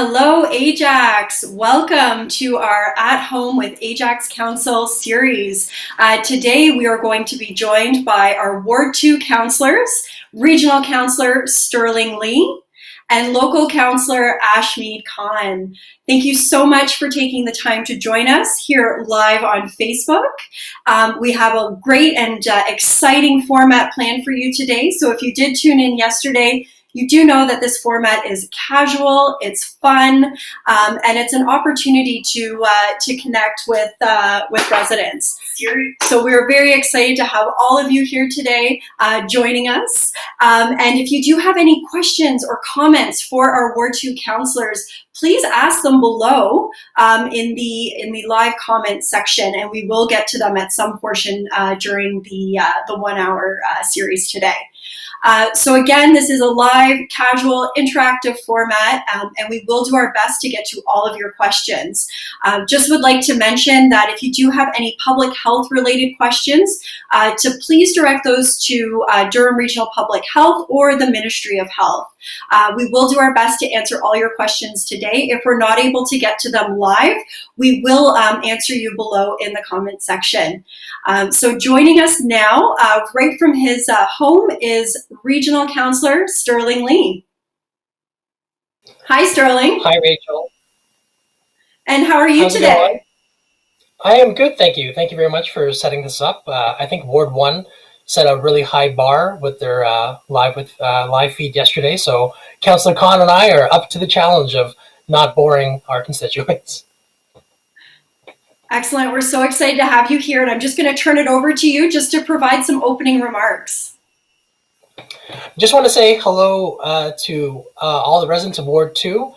Hello, Ajax. Welcome to our At Home with Ajax Council series. Today, we are going to be joined by our Ward 2 councillors, Regional Councillor Sterling Lee, and Local Councillor Ashmead Khan. Thank you so much for taking the time to join us here live on Facebook. We have a great and exciting format planned for you today. So if you did tune in yesterday, you do know that this format is casual, it's fun, and it's an opportunity to connect with residents. So we're very excited to have all of you here today joining us. And if you do have any questions or comments for our Ward 2 councillors, please ask them below in the live comment section, and we will get to them at some portion during the 1 hour series today. So again, this is a live, casual, interactive format, and we will do our best to get to all of your questions. Just would like to mention that if you do have any public health related questions, to please direct those to Durham Regional Public Health or the Ministry of Health. We will do our best to answer all your questions today. If we're not able to get to them live, we will answer you below in the comment section. So joining us now, right from his home, is Regional Councillor Sterling Lee. Hi, Sterling. Hi, Rachel. And how are you today? I am good, thank you. Thank you very much for setting this up. I think Ward 1 set a really high bar with their live feed yesterday. So Councillor Khan and I are up to the challenge of not boring our constituents. Excellent. We're so excited to have you here, and I'm just going to turn it over to you just to provide some opening remarks. Just want to say hello to all the residents of Ward 2.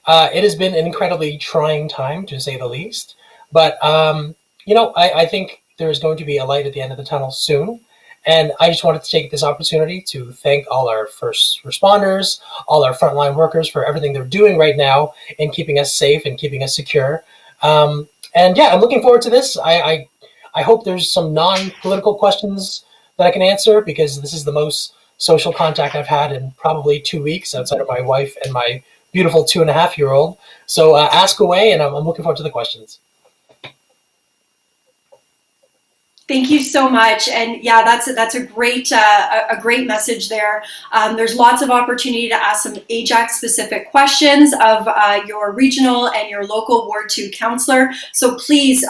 It has been an incredibly trying time, to say the least. But, I think there is going to be a light at the end of the tunnel soon. And I just wanted to take this opportunity to thank all our first responders, all our frontline workers for everything they're doing right now in keeping us safe and keeping us secure. I'm looking forward to this. I hope there's some non-political questions that I can answer, because this is the most social contact I've had in probably 2 weeks outside of my wife and my beautiful 2.5-year-old. So ask away, and I'm looking forward to the questions. Thank you so much, and yeah, that's a great message there. There's lots of opportunity to ask some Ajax specific questions of your regional and your local Ward 2 councillor. So please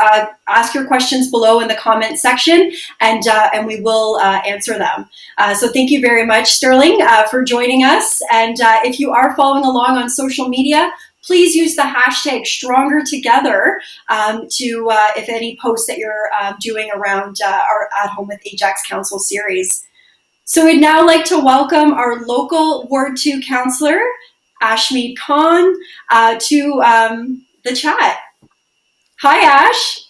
ask your questions below in the comment section, and we will answer them. So thank you very much, Sterling, for joining us. And if you are following along on social media, please use the hashtag #StrongerTogether if any posts that you're doing around our At Home with Ajax Council series. So we'd now like to welcome our local Ward 2 councillor, Ashmead Khan, to the chat. Hi, Ash.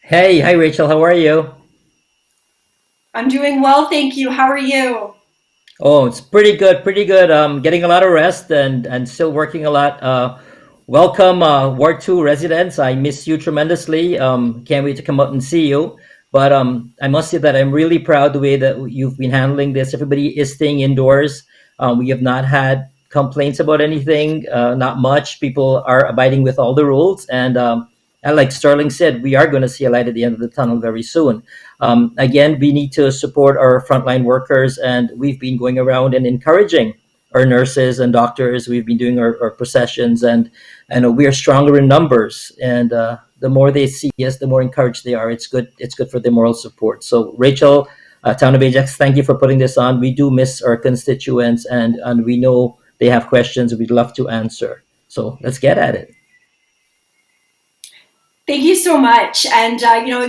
Hey, hi, Rachel. How are you? I'm doing well, thank you. How are you? Oh, it's pretty good, pretty good. Getting a lot of rest and still working a lot. Welcome, Ward 2 residents. I miss you tremendously. Can't wait to come out and see you. But I must say that I'm really proud the way that you've been handling this. Everybody is staying indoors. We have not had complaints about anything, not much. People are abiding with all the rules. And like Sterling said, we are going to see a light at the end of the tunnel very soon. Again, we need to support our frontline workers, and we've been going around and encouraging our nurses and doctors. We've been doing our processions, and we are stronger in numbers. And the more they see us, the more encouraged they are. It's good. It's good for their moral support. So, Rachel, Town of Ajax, thank you for putting this on. We do miss our constituents, and we know they have questions we'd love to answer. So let's get at it. Thank you so much, and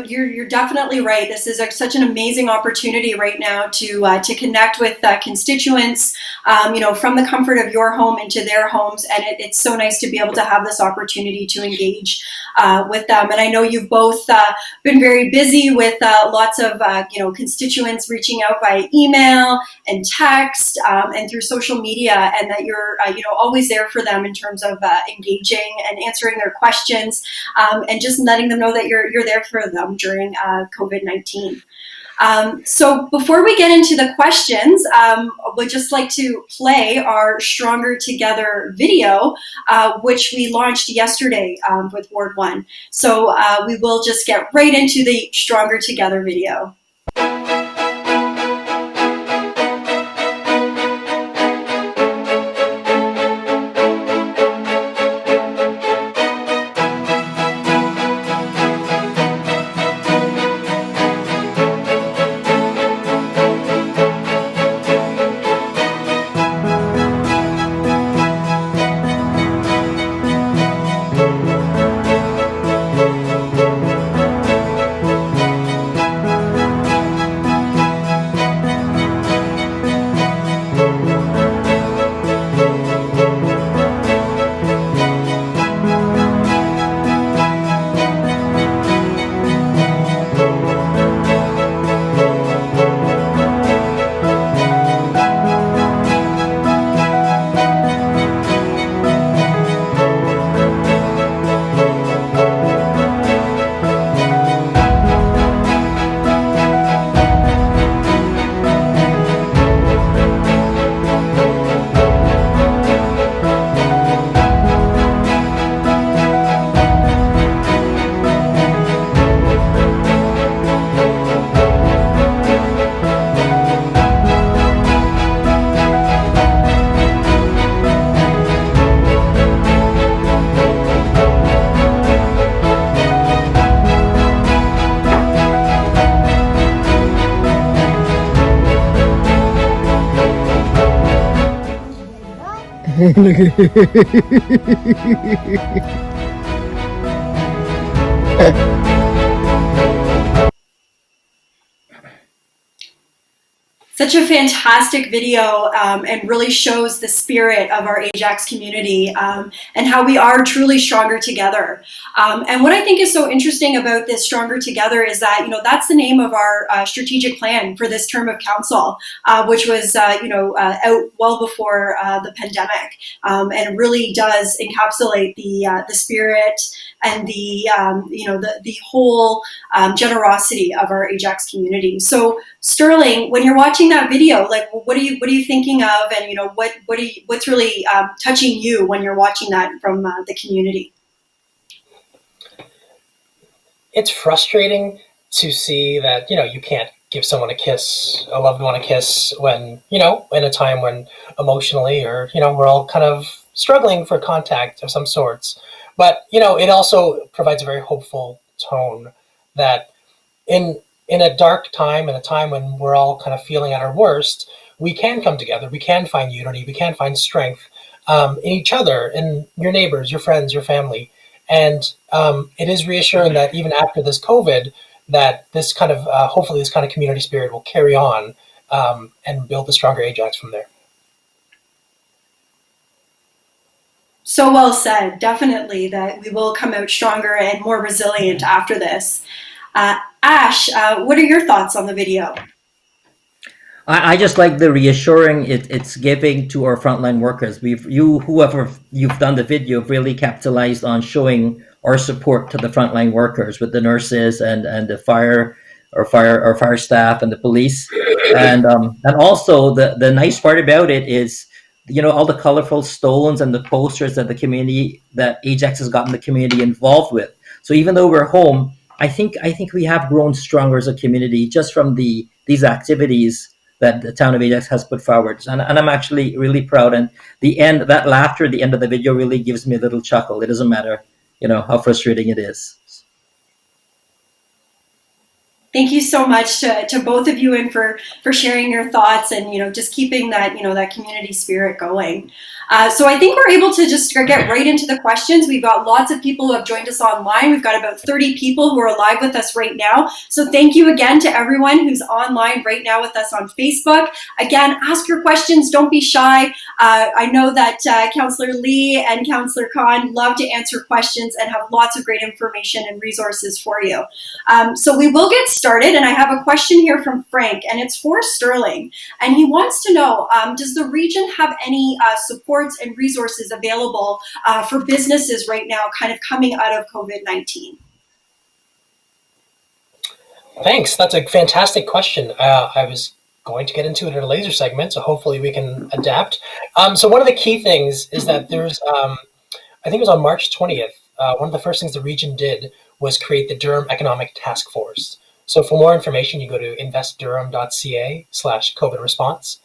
you're definitely right. This is such an amazing opportunity right now to connect with constituents, from the comfort of your home into their homes, and it's so nice to be able to have this opportunity to engage with them. And I know you've both been very busy with lots of constituents reaching out by email and text and through social media, and that you're always there for them in terms of engaging and answering their questions, and just letting them know that you're there for them during COVID-19. So before we get into the questions, we'd just like to play our Stronger Together video, which we launched yesterday with Ward 1. So we will just get right into the Stronger Together video. Such a fantastic video, and really shows the spirit of our Ajax community, and how we are truly stronger together. And what I think is so interesting about this Stronger Together is that, that's the name of our strategic plan for this term of council, which was, out well before the pandemic, and really does encapsulate the spirit and the whole generosity of our Ajax community. So Sterling, when you're watching that video, like, what are you thinking of, and what's really touching you when you're watching that from the community? It's frustrating to see that you can't give someone a loved one a kiss when in a time when emotionally or we're all kind of struggling for contact of some sorts. But it also provides a very hopeful tone that in a dark time, in a time when we're all kind of feeling at our worst, we can come together, we can find unity, we can find strength in each other, in your neighbors, your friends, your family. And it is reassuring that even after this COVID, that this kind of, hopefully this kind of community spirit will carry on and build the stronger Ajax from there. So well said. Definitely that we will come out stronger and more resilient after this. Ash, what are your thoughts on the video? I just like the reassuring it's giving to our frontline workers. Whoever you've done the video, have really capitalized on showing our support to the frontline workers with the nurses and the fire staff and the police, and also the nice part about it is all the colorful stones and the posters that that Ajax has gotten the community involved with. So even though we're home, I think we have grown stronger as a community just from these activities that the town of Ajax has put forward. And I'm actually really proud. And that laughter at the end of the video really gives me a little chuckle. It doesn't matter, how frustrating it is. Thank you so much to both of you, and for sharing your thoughts and just keeping that that community spirit going. So I think we're able to just get right into the questions. We've got lots of people who have joined us online. We've got about 30 people who are live with us right now. So thank you again to everyone who's online right now with us on Facebook. Again, ask your questions. Don't be shy. I know that Councillor Lee and Councillor Khan love to answer questions and have lots of great information and resources for you. So we will get started, and I have a question here from Frank, and it's for Sterling. And he wants to know, does the region have any supports and resources available for businesses right now kind of coming out of COVID-19? Thanks. That's a fantastic question. I was going to get into it in a laser segment, so hopefully we can adapt. So one of the key things is that I think it was on March 20th, one of the first things the region did was create the Durham Economic Task Force. So for more information, you go to investdurham.ca/COVID response.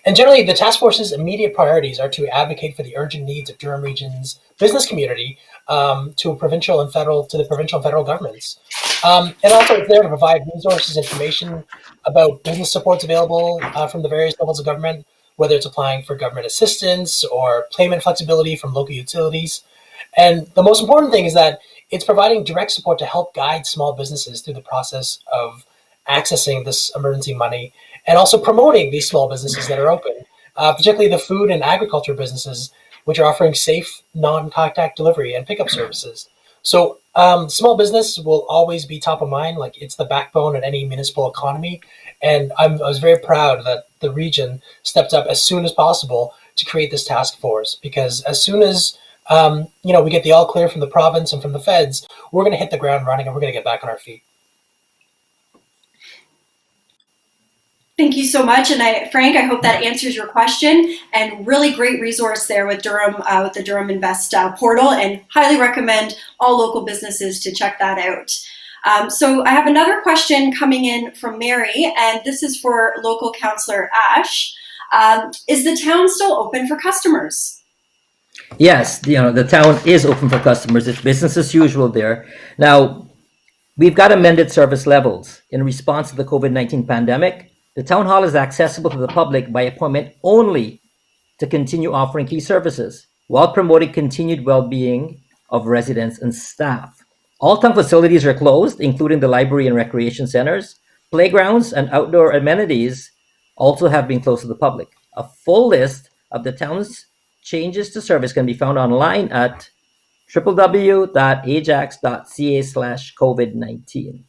And generally, the task force's immediate priorities are to advocate for the urgent needs of Durham Region's business community to the provincial and federal governments. And also, it's there to provide resources, information about business supports available from the various levels of government, whether it's applying for government assistance or payment flexibility from local utilities. And the most important thing is that it's providing direct support to help guide small businesses through the process of accessing this emergency money and also promoting these small businesses that are open, particularly the food and agriculture businesses, which are offering safe, non-contact delivery and pickup services. So small business will always be top of mind. Like it's the backbone of any municipal economy. And I was very proud that the region stepped up as soon as possible to create this task force, because as soon as we get the all clear from the province and from the feds, we're going to hit the ground running and we're going to get back on our feet. Thank you so much, and Frank, I hope that answers your question. And really great resource there with Durham, with the Durham Invest portal, and highly recommend all local businesses to check that out. So I have another question coming in from Mary, and this is for local councillor Ash. Is the town still open for customers? Yes, the town is open for customers. It's business as usual there. Now, we've got amended service levels. In response to the COVID-19 pandemic, the town hall is accessible to the public by appointment only to continue offering key services while promoting continued well-being of residents and staff. All town facilities are closed, including the library and recreation centers. Playgrounds and outdoor amenities also have been closed to the public. A full list of the town's changes to service can be found online at www.ajax.ca/COVID-19.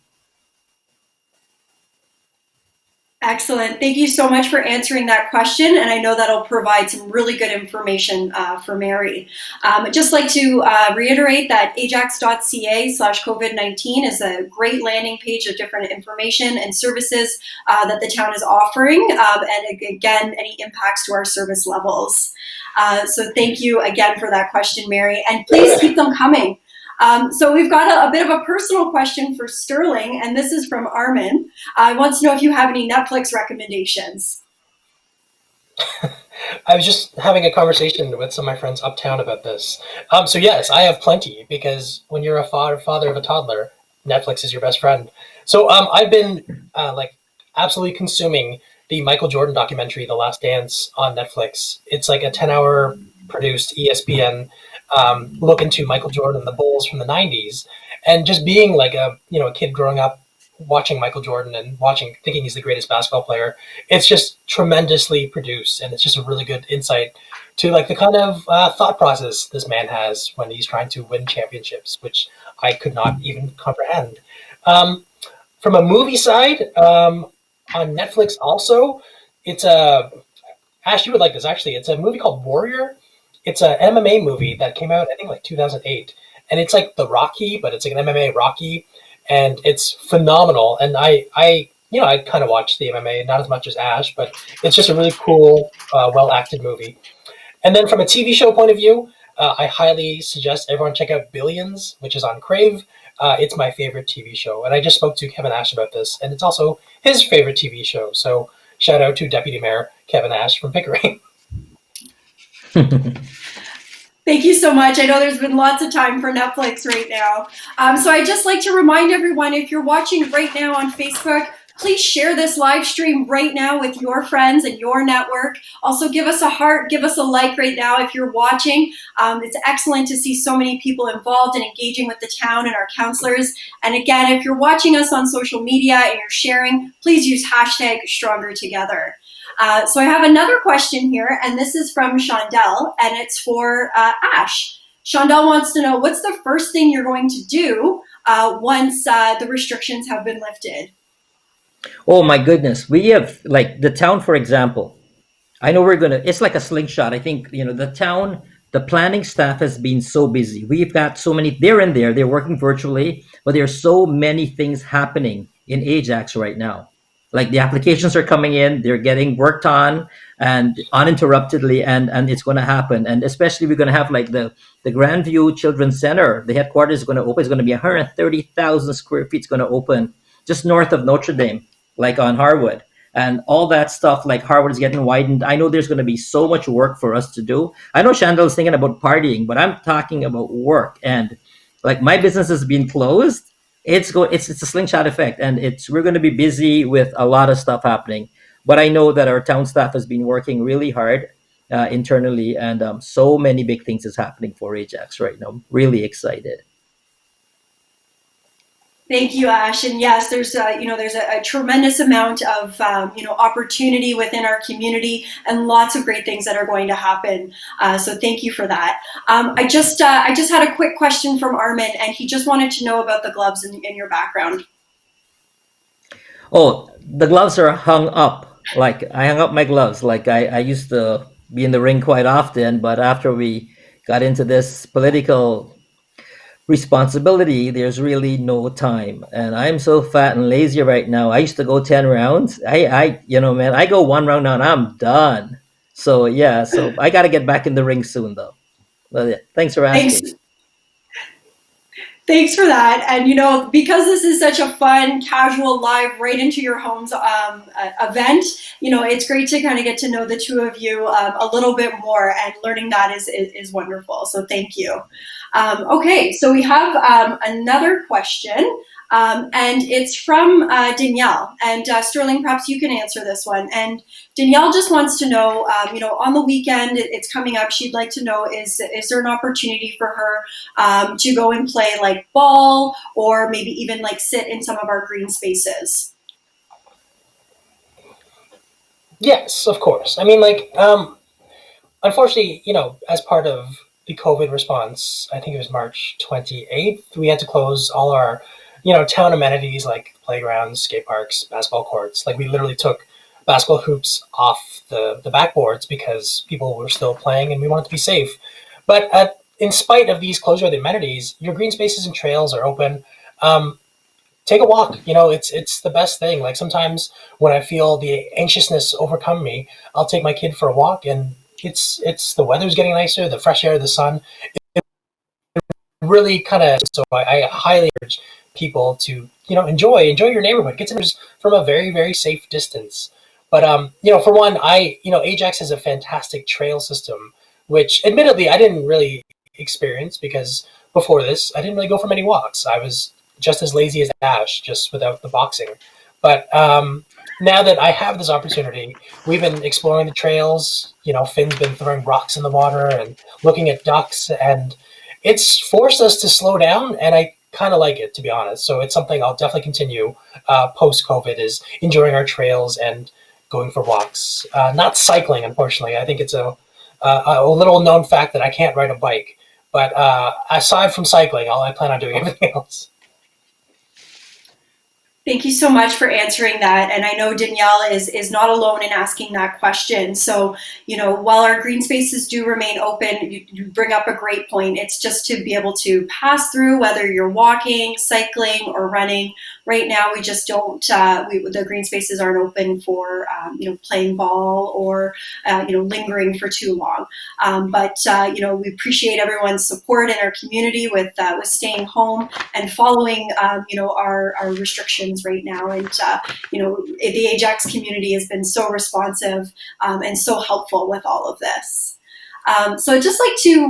Excellent. Thank you so much for answering that question, and I know that'll provide some really good information for Mary. I'd just like to reiterate that ajax.ca/COVID-19 is a great landing page of different information and services that the town is offering, and again, any impacts to our service levels. So thank you again for that question, Mary, and please keep them coming. So we've got a bit of a personal question for Sterling, and this is from Armin. He wants to know if you have any Netflix recommendations. I was just having a conversation with some of my friends uptown about this. So yes, I have plenty, because when you're a father of a toddler, Netflix is your best friend. So I've been absolutely consuming the Michael Jordan documentary, The Last Dance, on Netflix. It's like a 10-hour produced ESPN look into Michael Jordan and the Bulls from the 90s, and just being like a kid growing up watching Michael Jordan and thinking he's the greatest basketball player. It's just tremendously produced, and it's just a really good insight to like the kind of thought process this man has when he's trying to win championships, which I could not even comprehend. From a movie side, on Netflix also, it's Ash, you would like this actually. It's a movie called Warrior. It's an MMA movie that came out, I think, like 2008. And it's like the Rocky, but it's like an MMA Rocky. And it's phenomenal. And I kind of watch the MMA, not as much as Ash, but it's just a really cool, well-acted movie. And then from a TV show point of view, I highly suggest everyone check out Billions, which is on Crave. It's my favorite TV show. And I just spoke to Kevin Ash about this, and it's also his favorite TV show. So shout out to Deputy Mayor Kevin Ash from Pickering. Thank you so much. I know there's been lots of time for Netflix right now. So I'd just like to remind everyone, if you're watching right now on Facebook, please share this live stream right now with your friends and your network. Also, give us a heart, give us a like right now if you're watching. It's excellent to see so many people involved and engaging with the town and our councillors. And again, if you're watching us on social media and you're sharing, please use #Stronger So I have another question here, and this is from Shondell, and it's for Ash. Shondell wants to know, what's the first thing you're going to do once the restrictions have been lifted? Oh my goodness. We have, like, the town, for example. I know it's like a slingshot. I think, the town, the planning staff has been so busy. We've got so many, they're in there, they're working virtually, but there are so many things happening in Ajax right now. Like the applications are coming in, they're getting worked on and uninterruptedly, and it's going to happen. And especially we're going to have like the Grandview Children's Center, the headquarters is going to open. It's going to be 130,000 square feet. It's going to open just north of Notre Dame, like on Harwood. And all that stuff, like Harwood is getting widened. I know there's going to be so much work for us to do. I know Chandel's thinking about partying, but I'm talking about work. And like my business has been closed. It's a slingshot effect, and we're going to be busy with a lot of stuff happening. But I know that our town staff has been working really hard internally, and so many big things is happening for Ajax right now. I'm really excited. Thank you, Ash. And yes, there's a tremendous amount of opportunity within our community, and lots of great things that are going to happen. So thank you for that. I just had a quick question from Armin, and he just wanted to know about the gloves in your background. Oh, the gloves are hung up. Like I hung up my gloves. Like I used to be in the ring quite often, but after we got into this political responsibility, there's really no time. And I'm so fat and lazy right now. I used to go 10 rounds. Man, I go one round now and I'm done. So yeah, so I got to get back in the ring soon though. But yeah, thanks for Thanks. asking. Thanks for that. And because this is such a fun, casual, live, right into your homes event, it's great to kind of get to know the two of you a little bit more, and learning that is wonderful. So thank you. Okay, so we have another question, and it's from Danielle. And Sterling, perhaps you can answer this one. And Danielle just wants to know, on the weekend, it's coming up. She'd like to know, is there an opportunity for her to go and play like ball, or maybe even like sit in some of our green spaces? Yes, of course. I mean, unfortunately, as part of the COVID response, I think it was March 28th, we had to close all our, town amenities like playgrounds, skate parks, basketball courts. Like we literally took basketball hoops off the backboards because people were still playing and we wanted to be safe. But in spite of these closure of the amenities, your green spaces and trails are open. Take a walk. It's the best thing. Like sometimes when I feel the anxiousness overcome me, I'll take my kid for a walk, and it's the weather's getting nicer, the fresh air, the sun. It really kind of. So I highly encourage people to enjoy your neighborhood. Get to know from a very, very safe distance. But for one, Ajax has a fantastic trail system, which admittedly I didn't really experience because before this I didn't really go for many walks. I was just as lazy as Ash, just without the boxing. But now that I have this opportunity, we've been exploring the trails. Finn's been throwing rocks in the water and looking at ducks, and it's forced us to slow down, and I kind of like it, to be honest. So it's something I'll definitely continue post-COVID, is enjoying our trails and going for walks. Not cycling, unfortunately. I think it's a little known fact that I can't ride a bike. But aside from cycling, I plan on doing everything else. Thank you so much for answering that. And I know Danielle is not alone in asking that question. So, while our green spaces do remain open, you bring up a great point. It's just to be able to pass through, whether you're walking, cycling, or running. Right now, we just don't, the green spaces aren't open for, playing ball or, lingering for too long. But we appreciate everyone's support in our community with staying home and following, our restrictions right now. And, the Ajax community has been so responsive and so helpful with all of this. So I'd just like to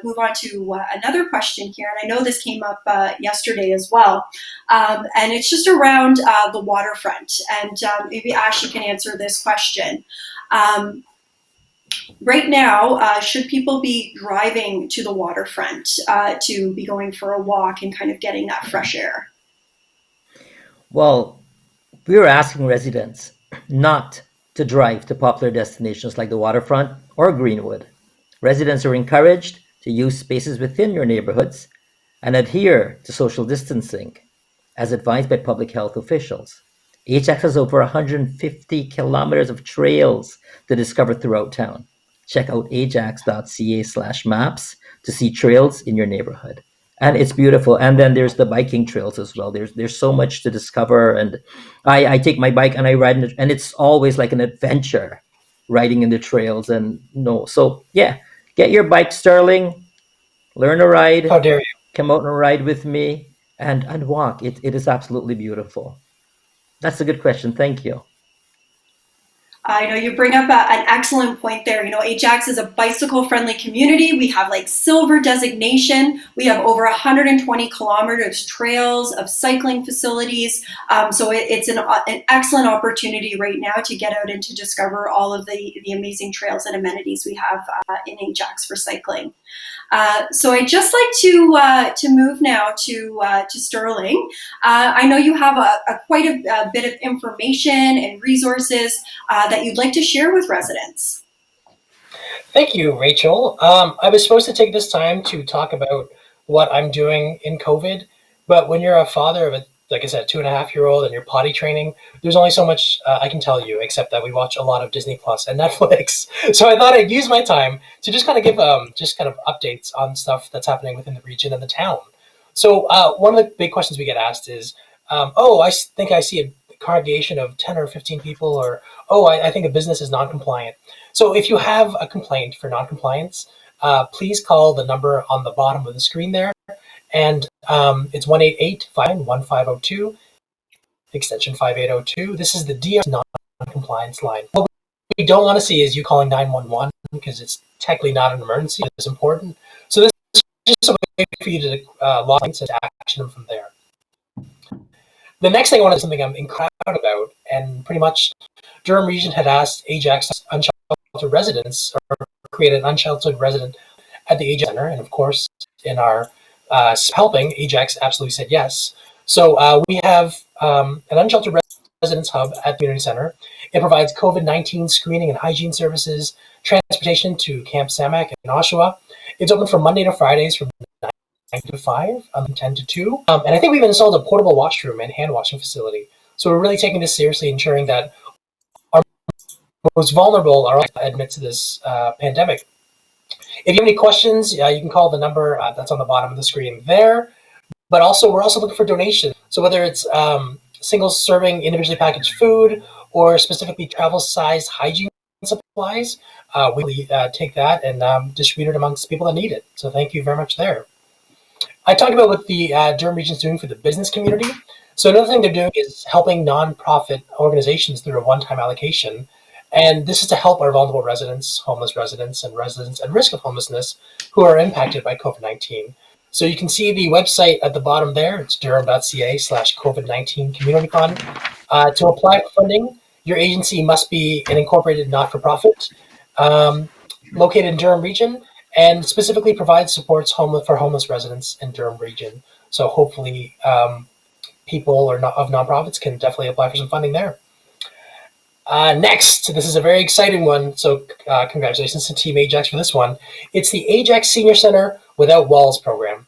move on to another question here, and I know this came up yesterday as well, and it's just around the waterfront, and maybe Ashley can answer this question. Right now, should people be driving to the waterfront to be going for a walk and kind of getting that fresh air? Well, we are asking residents not to drive to popular destinations like the waterfront or Greenwood. Residents are encouraged to use spaces within your neighborhoods and adhere to social distancing, as advised by public health officials. Ajax has over 150 kilometers of trails to discover throughout town. Check out ajax.ca/maps to see trails in your neighborhood. and it's beautiful. And then there's the biking trails as well. There's so much to discover, and I take my bike and I ride, and it's always like an adventure, riding in the trails. And no, so yeah, get your bike, Sterling, learn to How ride, dare you? come out and ride with me, and walk. It is absolutely beautiful. That's a good question. Thank you. I know you bring up an excellent point there. You know, Ajax is a bicycle-friendly community. We have like silver designation. We have over 120 kilometers trails of cycling facilities. So it's an excellent opportunity right now to get out and to discover all of the amazing trails and amenities we have in Ajax for cycling. So I'd just like to move now to Sterling. I know you have quite a bit of information and resources that you'd like to share with residents. Thank you, Rachel. I was supposed to take this time to talk about what I'm doing in COVID, but when you're a father of a, like I said, 2.5-year-old and you're potty training, there's only so much I can tell you, except that we watch a lot of Disney Plus and Netflix. So I thought I'd use my time to just kind of give just kind of updates on stuff that's happening within the region and the town. So one of the big questions we get asked is, oh, think I see a congregation of 10 or 15 people, or oh, I think a business is non-compliant. So if you have a complaint for non-compliance, please call the number on the bottom of the screen there. And it's 1-888-51502, extension 5802. This is the DR's non-compliance line. What we don't want to see is you calling 911 because it's technically not an emergency. It's important. So this is just a way for you to log in and action them from there. The next thing I want to do is something I'm incredibly proud about, and pretty much Durham Region had asked Ajax unsheltered residents, or created an unsheltered resident at the Ajax Center, and of course, in our helping, Ajax absolutely said yes. So we have an unsheltered residence hub at the community center. It provides COVID-19 screening and hygiene services, transportation to Camp Samak in Oshawa. It's open from Monday to Fridays from 9 to 5, 10 to 2. And I think we've installed a portable washroom and hand washing facility. So we're really taking this seriously, ensuring that our most vulnerable are admitted to this pandemic. If you have any questions, you can call the number that's on the bottom of the screen there. But also, we're also looking for donations. So whether it's single serving individually packaged food or specifically travel size hygiene supplies, we take that and distribute it amongst people that need it. So thank you very much there. I talked about what the Durham region is doing for the business community. So another thing they're doing is helping nonprofit organizations through a one-time allocation. And this is to help our vulnerable residents, homeless residents, and residents at risk of homelessness who are impacted by COVID-19. So you can see the website at the bottom there. It's durham.ca/COVID-19 Community Fund. To apply for funding, your agency must be an incorporated not-for-profit located in Durham region, and specifically provides supports for homeless residents in Durham region. So hopefully people of nonprofits can definitely apply for some funding there. Next, this is a very exciting one. So congratulations to Team Ajax for this one. It's the Ajax Senior Center Without Walls program.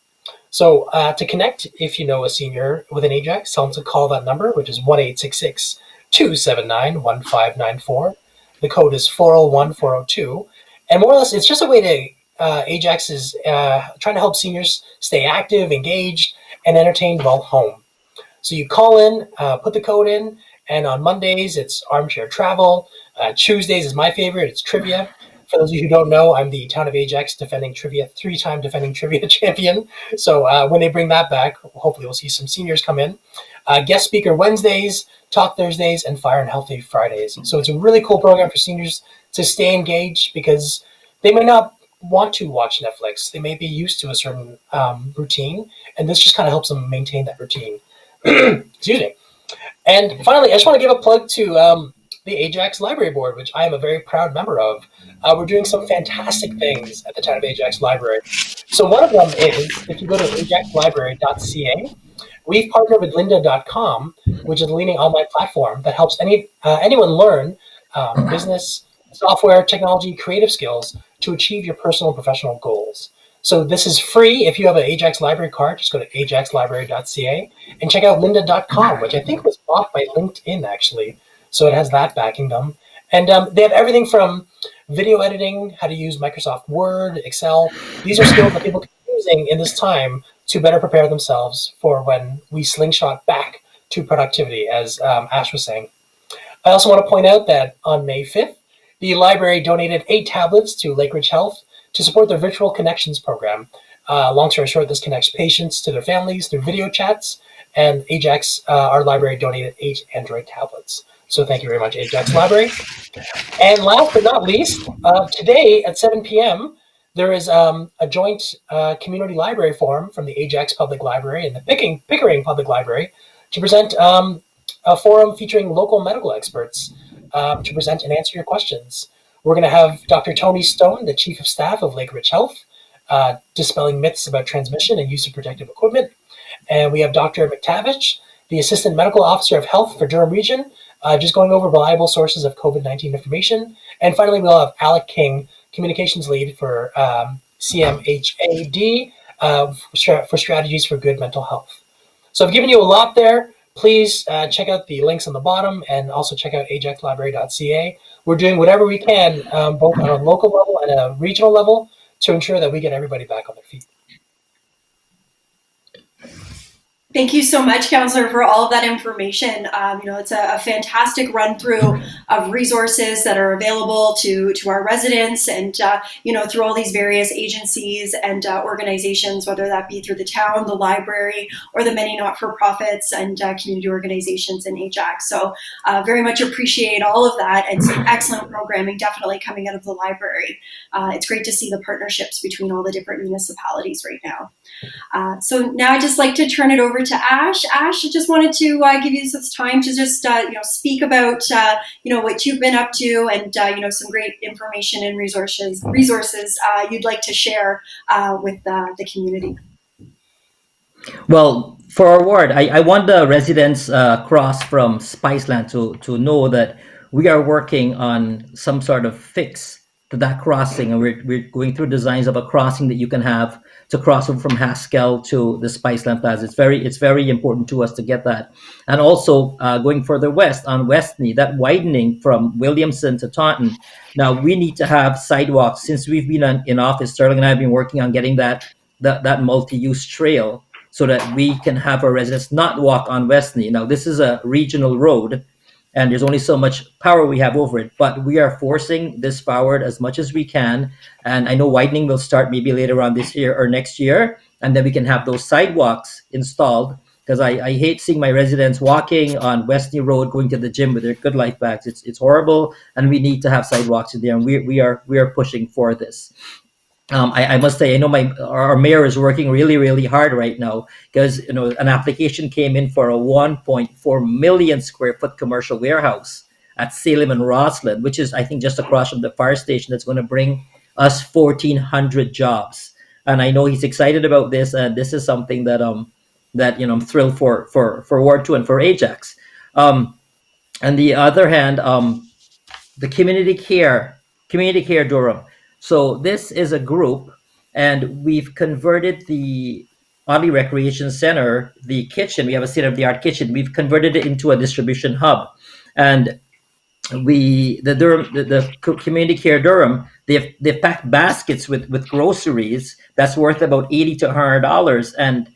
So to connect, if you know a senior with an Ajax, tell them to call that number, which is 1-866-279-1594. The code is 401402. And more or less, it's just a way to, Ajax is trying to help seniors stay active, engaged, and entertained while home. So you call in, put the code in, and on Mondays, it's armchair travel. Tuesdays is my favorite. It's trivia. For those of you who don't know, I'm the Town of Ajax three-time defending trivia champion. So when they bring that back, hopefully we'll see some seniors come in. Guest speaker Wednesdays, talk Thursdays, and fire and healthy Fridays. So it's a really cool program for seniors to stay engaged because they may not want to watch Netflix. They may be used to a certain routine, and this just kind of helps them maintain that routine. Excuse me. And finally, I just want to give a plug to the Ajax Library Board, which I am a very proud member of. We're doing some fantastic things at the Town of Ajax Library. So one of them is, if you go to ajaxlibrary.ca, we've partnered with lynda.com, which is a leading online platform that helps anyone learn business, software, technology, creative skills to achieve your personal and professional goals. So this is free. If you have an Ajax Library card, just go to ajaxlibrary.ca and check out lynda.com, which I think was bought by LinkedIn, actually. So it has that backing them. And they have everything from video editing, how to use Microsoft Word, Excel. These are skills that people can be using in this time to better prepare themselves for when we slingshot back to productivity, as Ash was saying. I also want to point out that on May 5th, the library donated 8 tablets to Lakeridge Health to support their Virtual Connections program. Long story short, this connects patients to their families through video chats, and Ajax, our library, donated 8 Android tablets. So thank you very much, Ajax Library. And last but not least, today at 7 p.m., there is a joint community library forum from the Ajax Public Library and the Pickering Public Library to present a forum featuring local medical experts to present and answer your questions. We're going to have Dr. Tony Stone, the Chief of Staff of Lakeridge Health, dispelling myths about transmission and use of protective equipment. And we have Dr. McTavish, the Assistant Medical Officer of Health for Durham Region, just going over reliable sources of COVID-19 information. And finally, we'll have Alec King, Communications Lead for CMHAD, for strategies for good mental health. So I've given you a lot there. Please check out the links on the bottom and also check out ajaxlibrary.ca. We're doing whatever we can, both on a local level and a regional level, to ensure that we get everybody back on their feet. Thank you so much, Councillor, for all of that information. It's a fantastic run through of resources that are available to our residents and, through all these various agencies and organizations, whether that be through the town, the library, or the many not-for-profits and community organizations in Ajax. So very much appreciate all of that and some excellent programming definitely coming out of the library. It's great to see the partnerships between all the different municipalities right now. So now I'd just like to turn it over to Ash. Ash, I just wanted to give you some time to just speak about what you've been up to and some great information and resources you'd like to share with the community. Well, for our ward, I want the residents across from Spiceland to know that we are working on some sort of fix to that crossing, and we're going through designs of a crossing that you can have to cross over from Haskell to the Spiceland Plaza. It's very important to us to get that. And also going further west on Westney, that widening from Williamson to Taunton. Now we need to have sidewalks. Since we've been in office, Sterling and I have been working on getting that multi-use trail so that we can have our residents not walk on Westney. Now this is a regional road, and there's only so much power we have over it, but we are forcing this forward as much as we can. And I know widening will start maybe later on this year or next year, and then we can have those sidewalks installed, because I hate seeing my residents walking on Westney Road going to the gym with their Good Life bags. It's horrible, and we need to have sidewalks in there, and we are pushing for this. I must say, I know our mayor is working really, really hard right now, because an application came in for a 1.4 million square foot commercial warehouse at Salem and Rossland, which is, I think, just across from the fire station. That's going to bring us 1,400 jobs, and I know he's excited about this. And this is something that I'm thrilled for Ward 2 and for Ajax. On the other hand, the community care Durham. So this is a group, and we've converted the Audley Recreation Center, the kitchen. We have a state-of-the-art kitchen. We've converted it into a distribution hub, and the community care Durham, they've packed baskets with groceries that's worth about $80 to $100, and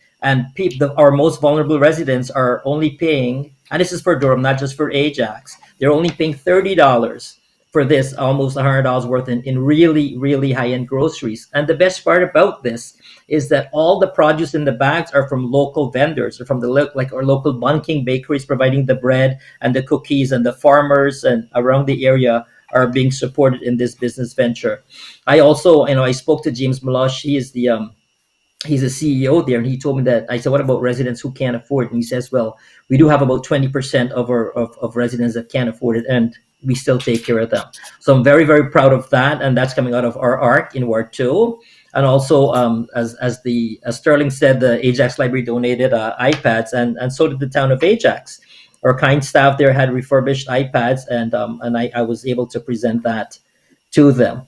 our most vulnerable residents are only paying, and this is for Durham, not just for Ajax. They're only paying $30 for this, almost $100 worth in really, really high-end groceries. And the best part about this is that all the produce in the bags are from local vendors, or from our local Bunking bakeries providing the bread and the cookies, and the farmers and around the area are being supported in this business venture. I also, I spoke to James Melosh. He's a CEO there, and he told me that. I said, what about residents who can't afford it? And he says, well, we do have about 20% of residents that can't afford it, and we still take care of them. So I'm very, very proud of that, and that's coming out of our ARC in Ward 2. And also, as Sterling said, the Ajax Library donated iPads, and so did the town of Ajax. Our kind staff there had refurbished iPads, and I was able to present that to them.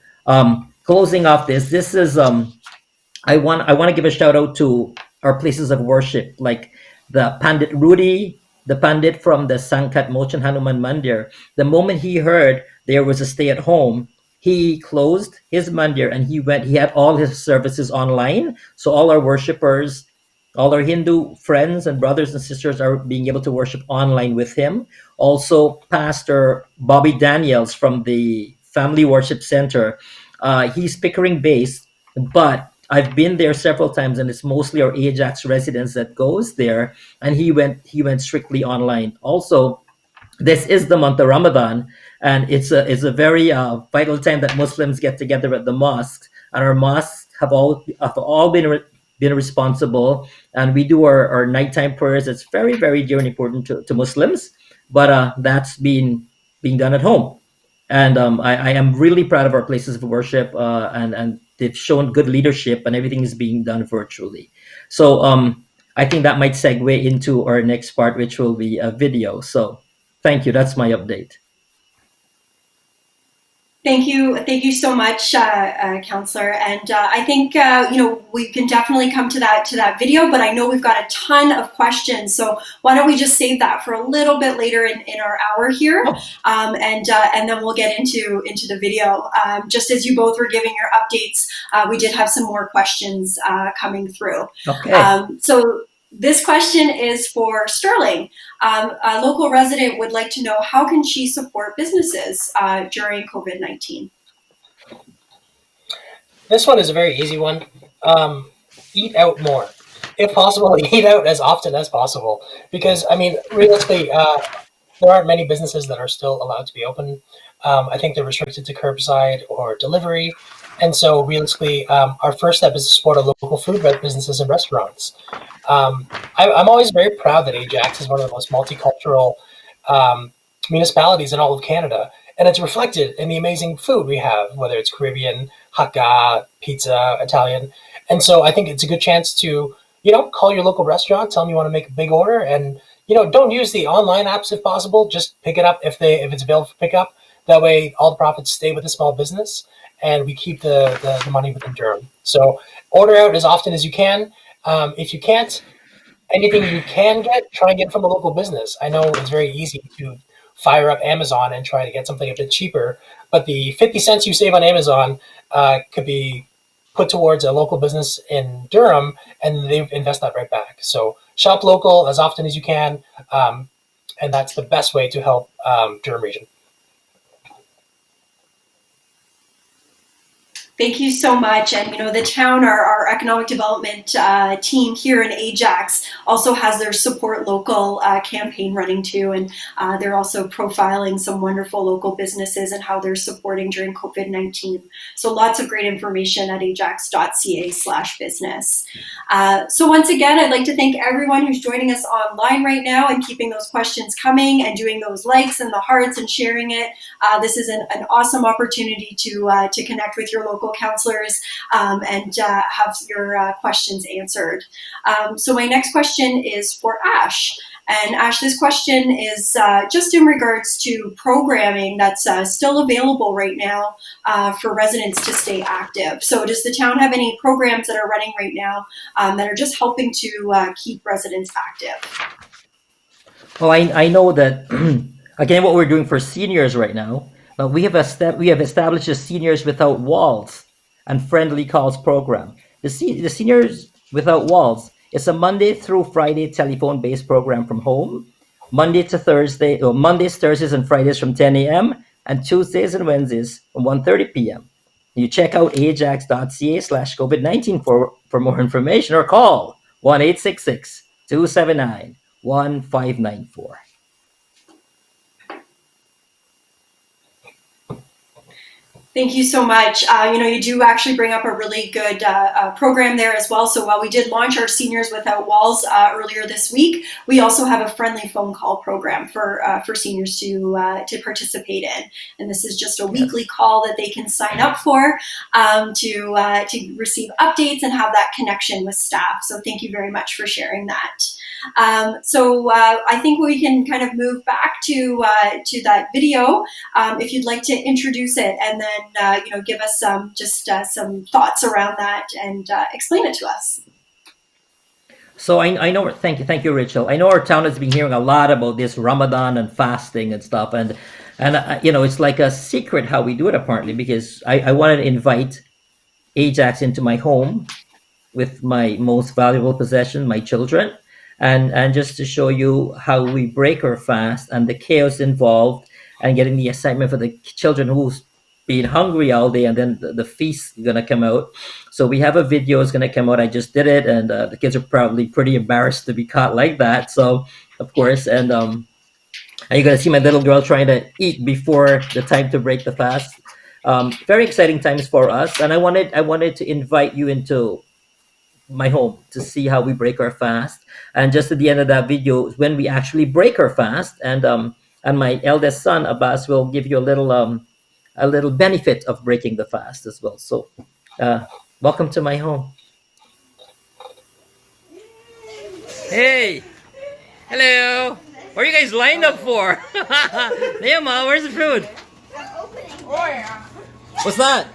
Closing off this is I want to give a shout out to our places of worship, like the Pandit Rudy, the Pandit from the Sankat Mochan Hanuman Mandir. The moment he heard there was a stay at home, he closed his mandir and he had all his services online. So all our worshipers All our Hindu friends and brothers and sisters are being able to worship online with him. Also, Pastor Bobby Daniels from the Family Worship Center, he's Pickering based, but I've been there several times, and it's mostly our Ajax residents that goes there. And he went strictly online. Also, this is the month of Ramadan, and it's a very vital time that Muslims get together at the mosques, and our mosques have all been responsible, and we do our nighttime prayers. It's very very dear and important to Muslims, but that's being done at home, and I am really proud of our places of worship, and they've shown good leadership, and everything is being done virtually. So I think that might segue into our next part, which will be a video. So thank you. That's my update. Thank you so much, Councillor. And I think we can definitely come to that video. But I know we've got a ton of questions, so why don't we just save that for a little bit later in our hour here, and then we'll get into the video. Just as you both were giving your updates, we did have some more questions coming through. Okay. So this question is for Sterling. A local resident would like to know, how can she support businesses during COVID-19? This one is a very easy one. Eat out more. If possible, eat out as often as possible. Because, I mean, realistically, there aren't many businesses that are still allowed to be open. I think they're restricted to curbside or delivery. And so, realistically, our first step is to support our local food businesses and restaurants. I'm always very proud that Ajax is one of the most multicultural municipalities in all of Canada. And it's reflected in the amazing food we have, whether it's Caribbean, Hakka, pizza, Italian. And so I think it's a good chance to, call your local restaurant, tell them you want to make a big order, and, don't use the online apps if possible. Just pick it up if it's available for pickup. That way all the profits stay with the small business and we keep the money within Durham. So order out as often as you can. If you can't, anything you can get, try and get from a local business. I know it's very easy to fire up Amazon and try to get something a bit cheaper, but the 50 cents you save on Amazon could be put towards a local business in Durham, and they invest that right back. So shop local as often as you can, and that's the best way to help Durham region. Thank you so much. And the town, our economic development team here in Ajax also has their Support Local campaign running too, and they're also profiling some wonderful local businesses and how they're supporting during COVID-19. So lots of great information at ajax.ca/business. So once again, I'd like to thank everyone who's joining us online right now and keeping those questions coming and doing those likes and the hearts and sharing it. This is an awesome opportunity to connect with your local councillors and have your questions answered. So my next question is for Ash. And Ash, this question is just in regards to programming that's still available right now for residents to stay active. So does the town have any programs that are running right now that are just helping to keep residents active? Well, I know that again, what we're doing for seniors right now, we have established a Seniors Without Walls and Friendly Calls program. The Seniors Without Walls is a Monday through Friday telephone-based program from home. Mondays, Thursdays, and Fridays from 10 a.m. and Tuesdays and Wednesdays from 1:30 p.m. You check out ajax.ca/COVID-19 for more information, or call 1-866-279-1594. Thank you so much. You do actually bring up a really good program there as well. So while we did launch our Seniors Without Walls earlier this week, we also have a friendly phone call program for seniors to participate in. And this is just a weekly call that they can sign up for to receive updates and have that connection with staff. So thank you very much for sharing that. So I think we can kind of move back to that video if you'd like to introduce it, and then give us some thoughts around that and explain it to us. So I know. Thank you, Rachel. I know our town has been hearing a lot about this Ramadan and fasting and stuff, and it's like a secret how we do it apparently, because I wanted to invite Ajax into my home with my most valuable possession, my children, and just to show you how we break our fast and the chaos involved, and getting the excitement for the children who's been hungry all day, and then the feast is gonna come out. So we have a video is gonna come out. I just did it, and the kids are probably pretty embarrassed to be caught like that. So of course, and you're gonna see my little girl trying to eat before the time to break the fast. Very exciting times for us, and I wanted to invite you into my home to see how we break our fast. And just at the end of that video is when we actually break our fast, and my eldest son Abbas will give you a little benefit of breaking the fast as well. So welcome to my home. Hey, hello. What are you guys lined up for? Leoma, where's the food? What's that?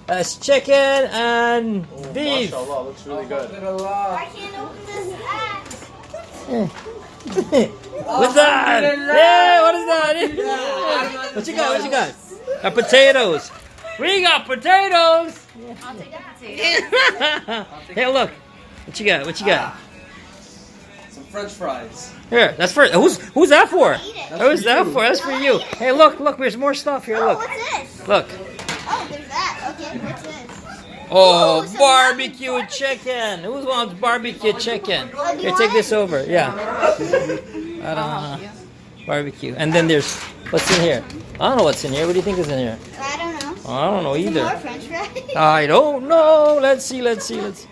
That's chicken and beef. Mashallah, looks really good. I can't open this ass. What's that? Yeah, what is that? What you got? What you got? Potatoes. We got potatoes. I'll take the potato. Hey, look. What you got? What you got? Some French fries. Here, that's for who's that for? Eat it. Who's that for? That's for you. Hey, look. There's more stuff here. Oh, Look. what's this? Look. Oh, there's that. Okay, what's this? Oh, some barbecue barbecue. chicken. Who wants barbecue chicken? Oh, do you Here, want take it? this over. Yeah. I don't know. Barbecue. And then there's what's in here? I don't know what's in here. What do you think is in here? I don't know. I don't know More either. French fries? I don't know. Let's see. I don't.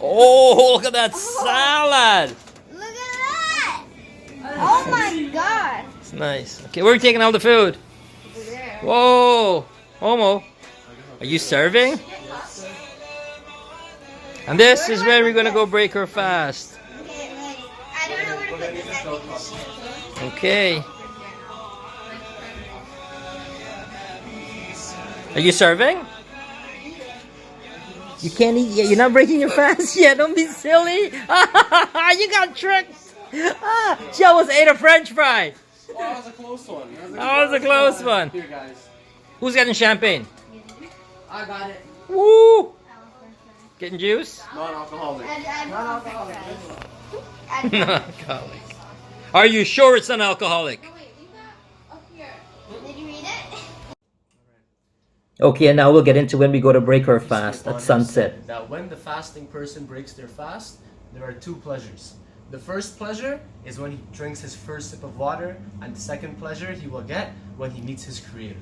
Oh, look at that salad. Look at that! Oh my god! It's nice. Okay, where are we taking all the food? Over there. Whoa, Homo. Are you serving? And this is where we're gonna go break our fast. Okay, ready. I don't know where to put this. I think Okay. Are you serving? You can't eat yet. You're not breaking your fast yet. Don't be silly. You got tricked. She almost ate a French fry. Oh, that was a close one. That was a close one. Here, guys. Who's getting champagne? I got it. Woo! Getting juice? Non-alcoholic. Add French fries. Non-alcoholic. Are you sure it's an alcoholic? Did you read it? Okay, and now we'll get into when we go to break our fast at sunset. That when the fasting person breaks their fast, there are two pleasures. The first pleasure is when he drinks his first sip of water, and the second pleasure he will get when he meets his Creator.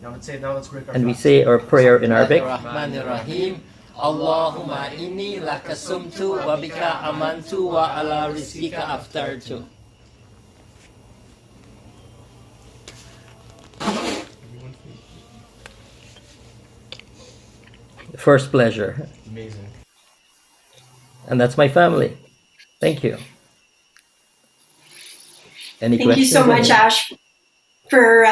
Now let's break our And we fast. say our prayer in Arabic. Bismillahirrahmanirrahim. Allahumma inni lakasumtu wa bika amantu wa ala rizqika aftartu. The first pleasure. Amazing. And that's my family. Thank you. Any Thank you questions? so much, Ash, for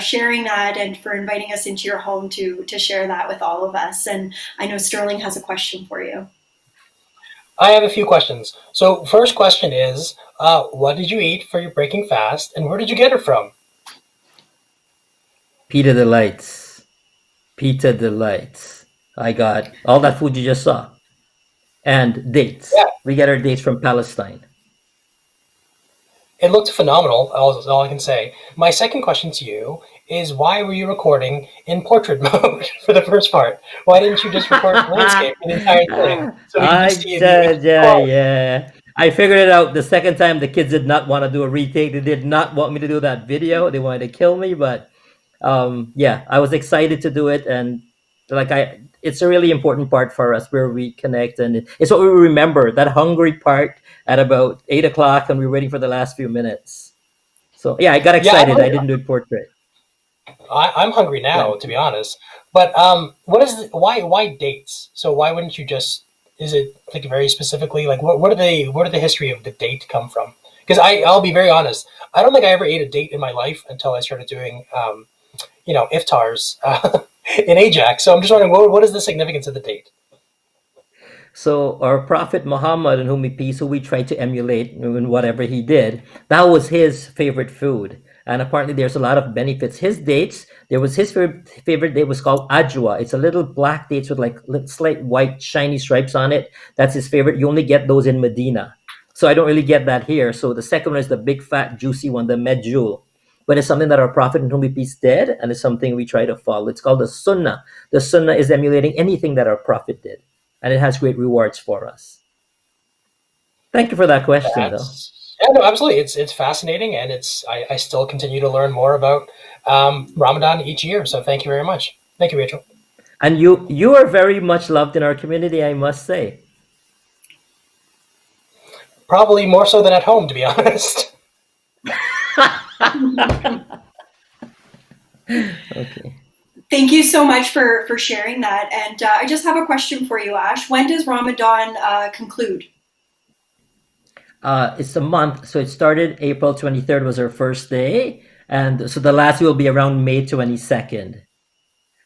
sharing that and for inviting us into your home to share that with all of us. And I know Sterling has a question for you. I have a few questions. So first question is, what did you eat for your breaking fast, and where did you get it from? Pita Delights. Pita Delights. I got all that food you just saw. And dates. Yeah. We get our dates from Palestine. It looked phenomenal, is all I can say. My second question to you is, why were you recording in portrait mode for the first part? Why didn't you just record landscape for the entire thing? So we I can see did, yeah. I figured it out the second time. The kids did not want to do a retake. They did not want me to do that video. They wanted to kill me, but yeah, I was excited to do it, and it's a really important part for us where we connect, and it's what we remember, that hungry part at about 8 o'clock, and we were waiting for the last few minutes. So yeah, I got excited. I didn't do it portrait. I'm hungry now, to be honest. But why dates? So why wouldn't you just? Is it like very specifically like where did the history of the date come from? Because I'll be very honest. I don't think I ever ate a date in my life until I started doing iftars in Ajax. So I'm just wondering, what is the significance of the date? So our Prophet Muhammad, in whom he peace, who we tried to emulate in whatever he did, that was his favorite food. And apparently there's a lot of benefits. His dates, there was his favorite date was called Ajwa. It's a little black dates with like slight white shiny stripes on it. That's his favorite. You only get those in Medina. So I don't really get that here. So the second one is the big fat juicy one, the medjool. But it's something that our Prophet in whom be peace did, and it's something we try to follow. It's called the Sunnah. The Sunnah is emulating anything that our Prophet did, and it has great rewards for us. Thank you for that question, though. Yeah, no, absolutely. It's fascinating, and I still continue to learn more about Ramadan each year. So thank you very much. Thank you, Rachel. And you are very much loved in our community, I must say. Probably more so than at home, to be honest. Okay. Thank you so much for sharing that. And I just have a question for you, Ash. When does Ramadan conclude? It's a month, so it started April 23rd was our first day, and so the last will be around May 22nd.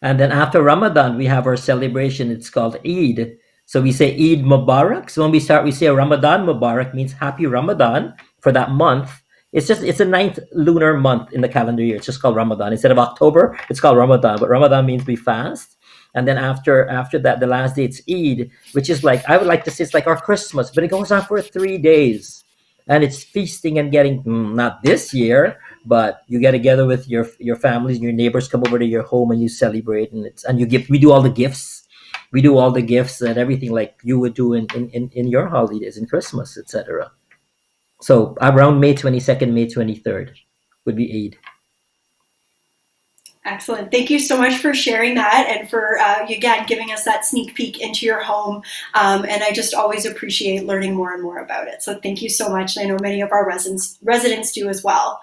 And then after Ramadan, we have our celebration. It's called Eid. So we say Eid Mubarak. So when we start, we say Ramadan Mubarak, means happy Ramadan for that month. It's a ninth lunar month in the calendar year. It's just called Ramadan. Instead of October, it's called Ramadan. But Ramadan means we fast. And then after that, the last day it's Eid, which is like, I would like to say it's like our Christmas, but it goes on for 3 days. And it's feasting and getting, not this year, but you get together with your families and your neighbors come over to your home and you celebrate, and we do all the gifts. We do all the gifts and everything like you would do in your holidays, in Christmas, etc. So around May 22nd, May 23rd would be Eid. Excellent. Thank you so much for sharing that and for, again, giving us that sneak peek into your home. And I just always appreciate learning more and more about it. So thank you so much. I know many of our residents do as well.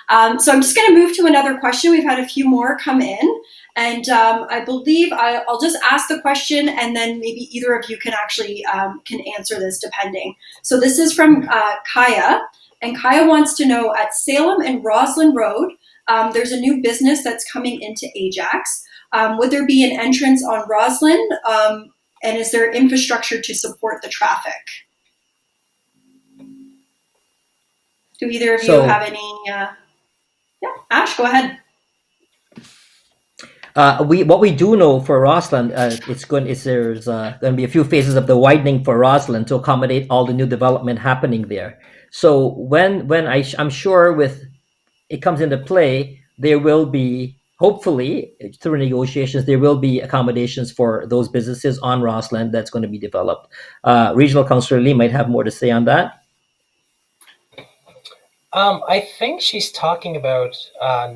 So I'm just going to move to another question. We've had a few more come in. And I believe I'll just ask the question and then maybe either of you can actually can answer this depending. So this is from Kaya. And Kaya wants to know, at Salem and Roslyn Road, there's a new business that's coming into Ajax. Would there be an entrance on Roslyn? And is there infrastructure to support the traffic? Do either of you have any? Yeah, Ash, go ahead. What we do know for Roslyn, there's going to be a few phases of the widening for Roslyn to accommodate all the new development happening there. So when I'm sure with it comes into play, there will be, hopefully through negotiations, there will be accommodations for those businesses on Roslyn that's going to be developed. Regional Councillor Lee might have more to say on that. I think she's talking about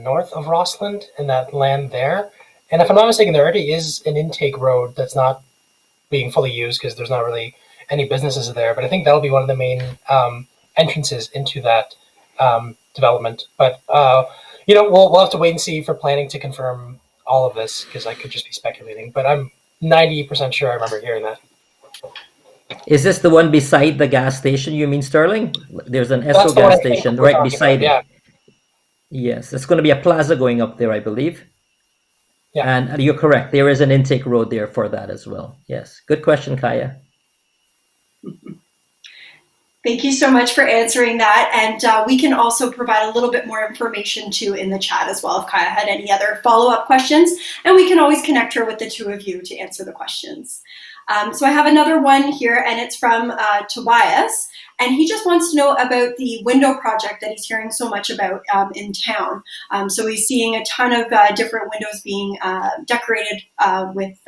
north of Rossland and that land there. And if I'm not mistaken, there already is an intake road that's not being fully used because there's not really any businesses there. But I think that'll be one of the main entrances into that development. But we'll have to wait and see for planning to confirm all of this because I could just be speculating. But I'm 90% sure I remember hearing that. Is this the one beside the gas station? You mean, Sterling? There's an Esso gas station right beside it. Yes, it's going to be a plaza going up there, I believe. Yeah. And you're correct. There is an intake road there for that as well. Yes. Good question, Kaya. Thank you so much for answering that. And we can also provide a little bit more information too in the chat as well if Kaya had any other follow-up questions. And we can always connect her with the two of you to answer the questions. So I have another one here, and it's from Tobias. And he just wants to know about the window project that he's hearing so much about in town. So he's seeing a ton of different windows being decorated with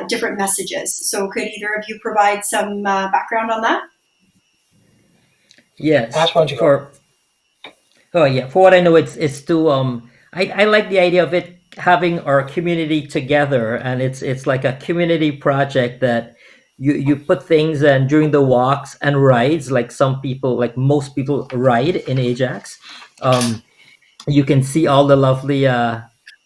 different messages. So could either of you provide some background on that? Yes. Ash, why don't you go? For what I know, it's to I like the idea of it having our community together, and it's like a community project that you put things and during the walks and rides, like most people ride in Ajax, you can see all the lovely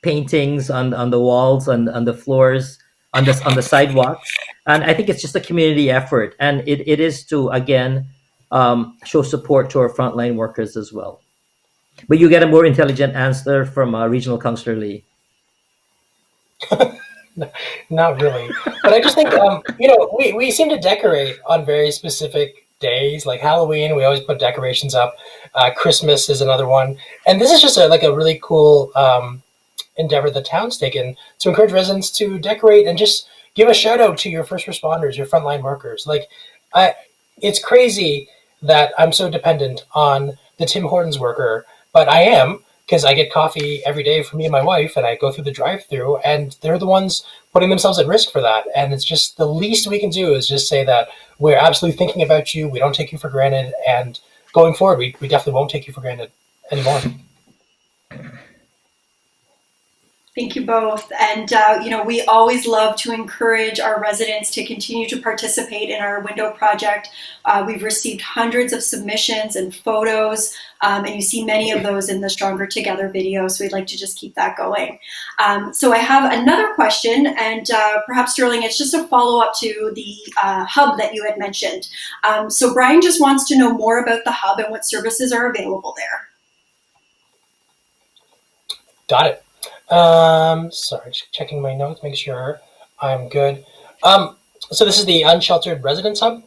paintings on the walls and on the floors on the sidewalks, and I think it's just a community effort, and it is to again show support to our frontline workers as well. But you get a more intelligent answer from Regional Councillor Lee. Not really, but I just think we seem to decorate on very specific days, like Halloween. We always put decorations up. Christmas is another one, and this is just like a really cool endeavor the town's taken to encourage residents to decorate and just give a shout out to your first responders, your frontline workers. Like, it's crazy that I'm so dependent on the Tim Hortons worker, but I am, because I get coffee every day for me and my wife, and I go through the drive-through, and they're the ones putting themselves at risk for that. And it's just the least we can do is just say that we're absolutely thinking about you. We don't take you for granted, and going forward, we definitely won't take you for granted anymore. Thank you both. And, we always love to encourage our residents to continue to participate in our window project. We've received hundreds of submissions and photos, and you see many of those in the Stronger Together video, so we'd like to just keep that going. So I have another question, and perhaps, Sterling, it's just a follow-up to the hub that you had mentioned. So Brian just wants to know more about the hub and what services are available there. Got it. Sorry, just checking my notes, make sure I'm good. So this is the Unsheltered Residence Hub?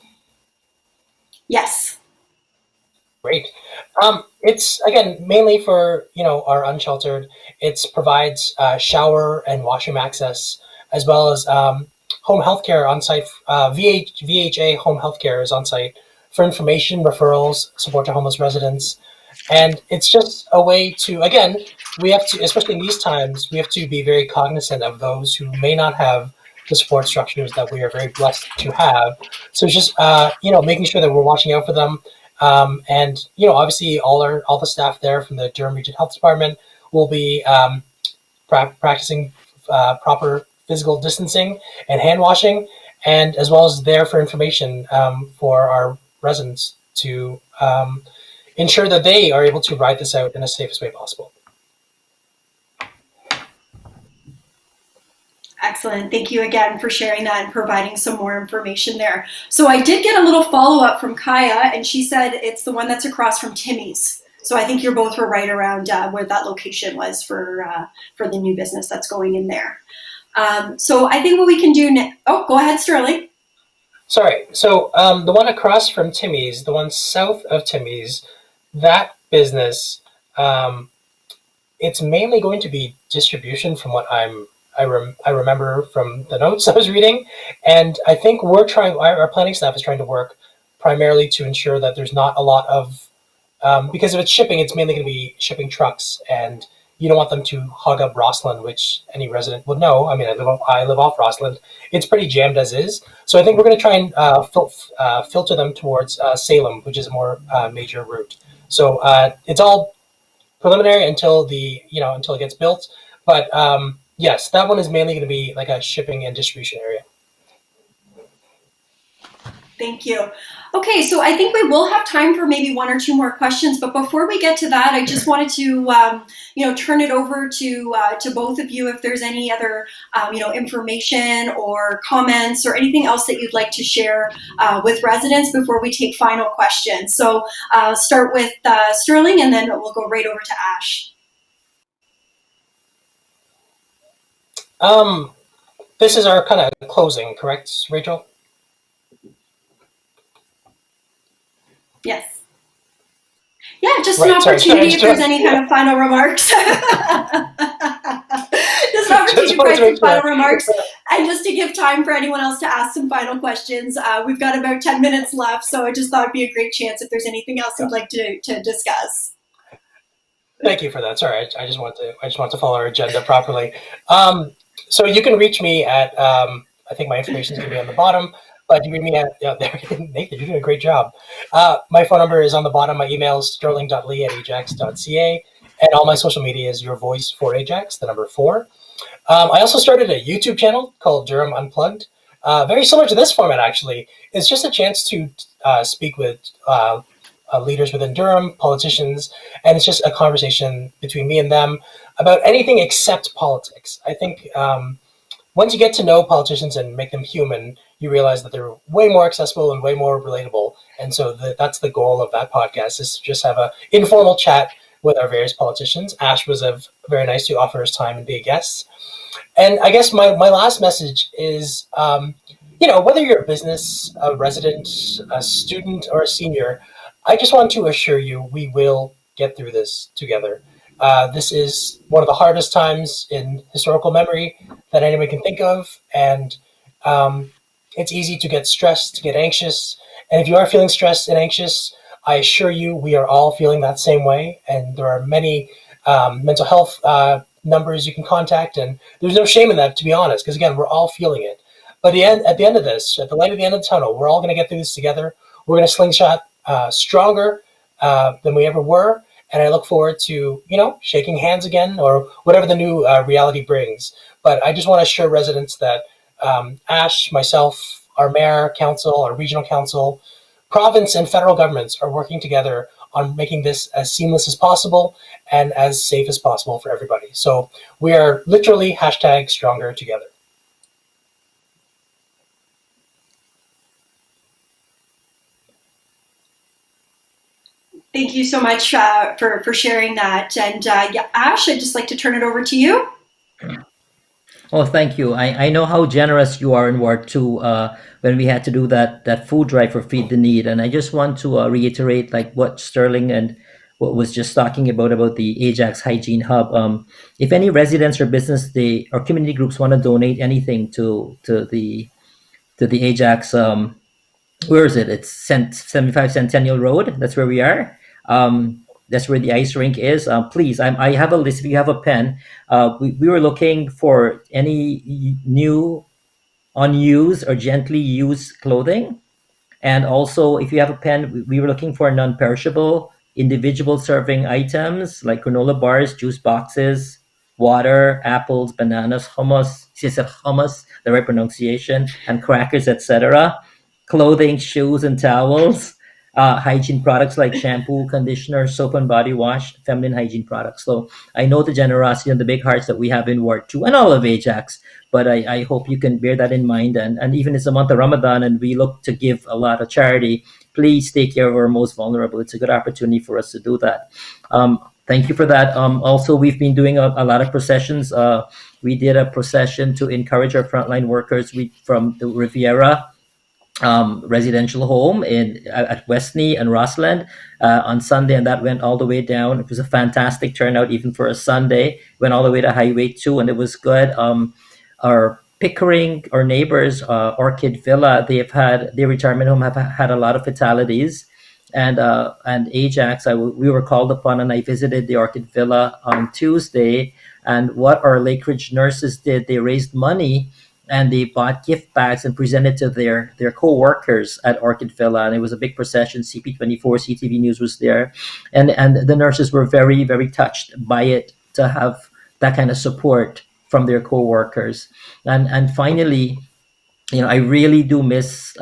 Yes. Great. It's, again, mainly for, our unsheltered. It provides shower and washroom access, as well as home healthcare on site. VHA home healthcare is on site for information, referrals, support to homeless residents. And it's just a way to, again, we have to, especially in these times, we have to be very cognizant of those who may not have the support structures that we are very blessed to have. So it's just, making sure that we're watching out for them. And, obviously all the staff there from the Durham Region Health Department will be practicing proper physical distancing and hand washing, and as well as there for information for our residents to ensure that they are able to ride this out in the safest way possible. Excellent. Thank you again for sharing that and providing some more information there. So I did get a little follow-up from Kaya, and she said it's the one that's across from Timmy's. So I think you both were right around where that location was for the new business that's going in there. So I think what we can do now... Oh, go ahead, Sterling. Sorry. So the one across from Timmy's, the one south of Timmy's, that business, it's mainly going to be distribution from what I remember from the notes I was reading. And I think our planning staff is trying to work primarily to ensure that there's not a lot of, because if it's shipping, it's mainly going to be shipping trucks, and you don't want them to hog up Rossland, which any resident would know. I mean, I live off Rossland. It's pretty jammed as is. So I think we're going to try and filter them towards Salem, which is a more major route. So it's all preliminary until it gets built. But yes, that one is mainly going to be like a shipping and distribution area. Thank you. Okay, so I think we will have time for maybe one or two more questions, but before we get to that, I just wanted to, turn it over to both of you if there's any other, information or comments or anything else that you'd like to share with residents before we take final questions. So I'll start with Sterling, and then we'll go right over to Ash. This is our kind of closing, correct, Rachel? Yes. Yeah, just an opportunity if there's any kind of final remarks. Just an opportunity for some final remarks, and just to give time for anyone else to ask some final questions. We've got about 10 minutes left, so I just thought it'd be a great chance if there's anything else you'd like to discuss. Thank you for that. Sorry, I just want to follow our agenda properly. So you can reach me at I think my information is going to be on the bottom. But you read me at, Nathan, you're doing a great job. My phone number is on the bottom. My email is sterling.lee@ajax.ca. And all my social media is your voice for Ajax, the number 4. I also started a YouTube channel called Durham Unplugged. Very similar to this format, actually. It's just a chance to speak with leaders within Durham, politicians, and it's just a conversation between me and them about anything except politics. I think once you get to know politicians and make them human, you realize that they're way more accessible and way more relatable. And so that's the goal of that podcast, is to just have an informal chat with our various politicians. Ash was very nice to offer his time and be a guest. And I guess my last message is, whether you're a business, a resident, a student, or a senior, I just want to assure you we will get through this together. This is one of the hardest times in historical memory that anyone can think of, and it's easy to get stressed, to get anxious. And if you are feeling stressed and anxious, I assure you we are all feeling that same way. And there are many mental health numbers you can contact, and there's no shame in that, to be honest, because again, we're all feeling it. But at the end of this, at the light at the end of the tunnel, we're all going to get through this together. We're going to slingshot stronger than we ever were, and I look forward to shaking hands again or whatever the new reality brings. But I just want to assure residents that Ash, myself, our mayor, council, our regional council, province, and federal governments are working together on making this as seamless as possible and as safe as possible for everybody. So we are literally #stronger together. Thank you so much for sharing that. And yeah, Ash, I'd just like to turn it over to you. Oh, thank you. I know how generous you are in Ward 2 when we had to do that food drive for Feed the Need. And I just want to reiterate like what Sterling and what was just talking about the Ajax Hygiene Hub. If any residents or business or community groups want to donate anything to the Ajax, where is it? It's 75 Centennial Road. That's where we are. That's where the ice rink is. Please, I have a list. If you have a pen, we were looking for any new, unused, or gently used clothing. And also, if you have a pen, we were looking for non-perishable, individual serving items like granola bars, juice boxes, water, apples, bananas, hummus, she said hummus, the right pronunciation, and crackers, etc. Clothing, shoes, and towels. Hygiene products like shampoo, conditioner, soap and body wash, feminine hygiene products. So I know the generosity and the big hearts that we have in Ward 2 and all of Ajax, but I hope you can bear that in mind. And even it's the month of Ramadan and we look to give a lot of charity, please take care of our most vulnerable. It's a good opportunity for us to do that. Thank you for that. Also, we've been doing a lot of processions. We did a procession to encourage our frontline workers from the Riviera residential home at Westney and Rossland on Sunday, and that went all the way down. It was a fantastic turnout, even for a Sunday. Went all the way to Highway 2, and it was good. Our Pickering, our neighbors, Orchid Villa, their retirement home have had a lot of fatalities, and Ajax. We were called upon, and I visited the Orchid Villa on Tuesday. And what our Lakeridge nurses did, they raised money and they bought gift bags and presented to their co-workers at Orchid Villa, and it was a big procession. CP24, CTV News was there, and the nurses were very, very touched by it, to have that kind of support from their co-workers. And finally, I really do miss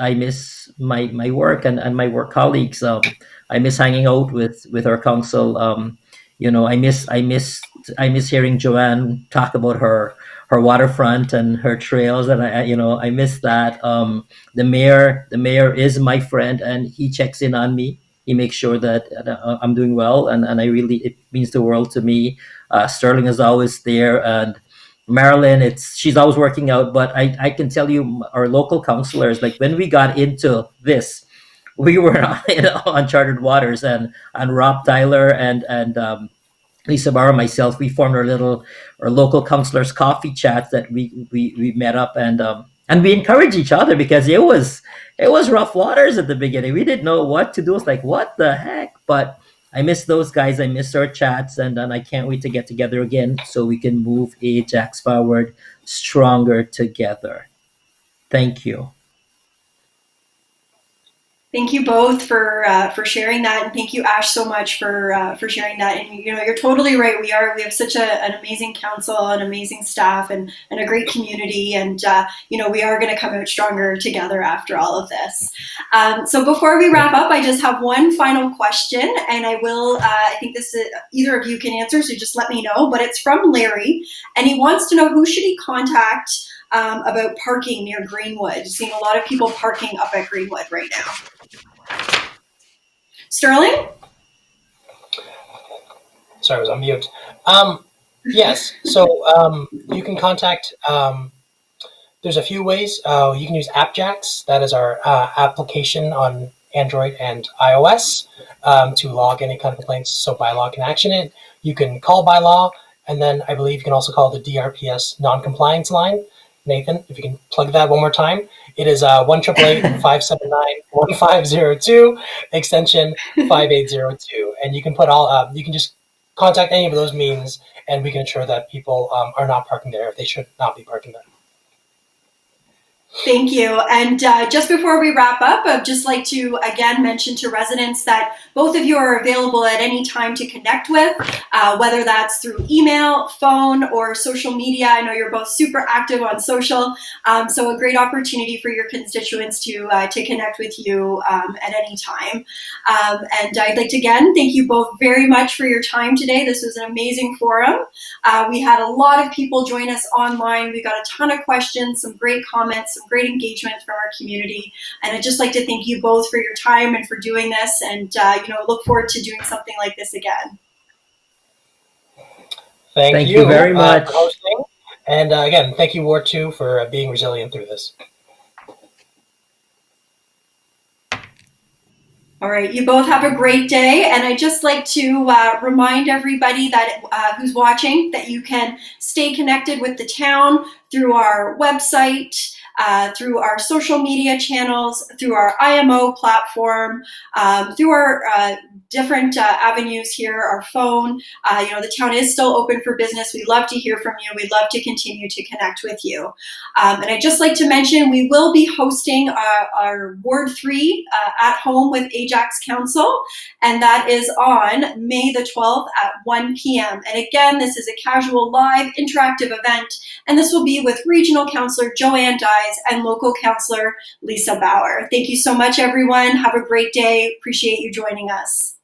my work and my work colleagues. I miss hanging out with our council. I miss hearing Joanne talk about her waterfront and her trails, and I miss that. The mayor is my friend, and he checks in on me. He makes sure that I'm doing well, and it means the world to me. Sterling is always there, and Marilyn, she's always working out. But I can tell you, our local councillors, like when we got into this, we were in uncharted waters, and Rob Tyler and Lisa Barra, myself, we formed our local councillors coffee chats that we met up, and we encourage each other, because it was rough waters at the beginning. We didn't know what to do. It's like, what the heck? But I miss those guys. I miss our chats, and I can't wait to get together again so we can move Ajax forward stronger together. Thank you. Thank you both for sharing that, and thank you, Ash, so much for sharing that. And you're totally right. We have such an amazing council, an amazing staff, and a great community. And we are going to come out stronger together after all of this. So before we wrap up, I just have one final question, and I think this is, either of you can answer, so just let me know. But it's from Larry, and he wants to know, who should he contact about parking near Greenwood? Seeing a lot of people parking up at Greenwood right now. Sterling? Sorry, I was on mute. Yes, so you can contact There's a few ways. You can use Ajax. That is our application on Android and iOS to log any kind of complaints. So bylaw can action it. You can call bylaw, and then I believe you can also call the DRPS non-compliance line. Nathan, if you can plug that one more time. It is 1-888-579-1502, extension 5802. And you can put you can just contact any of those means, and we can ensure that people are not parking there if they should not be parking there. Thank you. And just before we wrap up, I'd just like to again mention to residents that both of you are available at any time to connect with, whether that's through email, phone, or social media. I know you're both super active on social, so a great opportunity for your constituents to connect with you at any time. And I'd like to again thank you both very much for your time today. This was an amazing forum. We had a lot of people join us online. We got a ton of questions, some great comments, some great engagement from our community, and I'd just like to thank you both for your time and for doing this, and look forward to doing something like this again. Thank you very much for hosting, and again, thank you Ward 2 for being resilient through this. All right, you both have a great day, and I'd just like to remind everybody that who's watching that you can stay connected with the town through our website, through our social media channels, through our IMO platform, through our different avenues here, our phone. The town is still open for business. We'd love to hear from you. We'd love to continue to connect with you. And I'd just like to mention we will be hosting our Ward 3 at home with Ajax Council, and that is on May the 12th at 1 p.m. And again, this is a casual, live, interactive event, and this will be with Regional Councillor Joanne Dyes and Local Councillor Lisa Bauer. Thank you so much, everyone. Have a great day. Appreciate you joining us.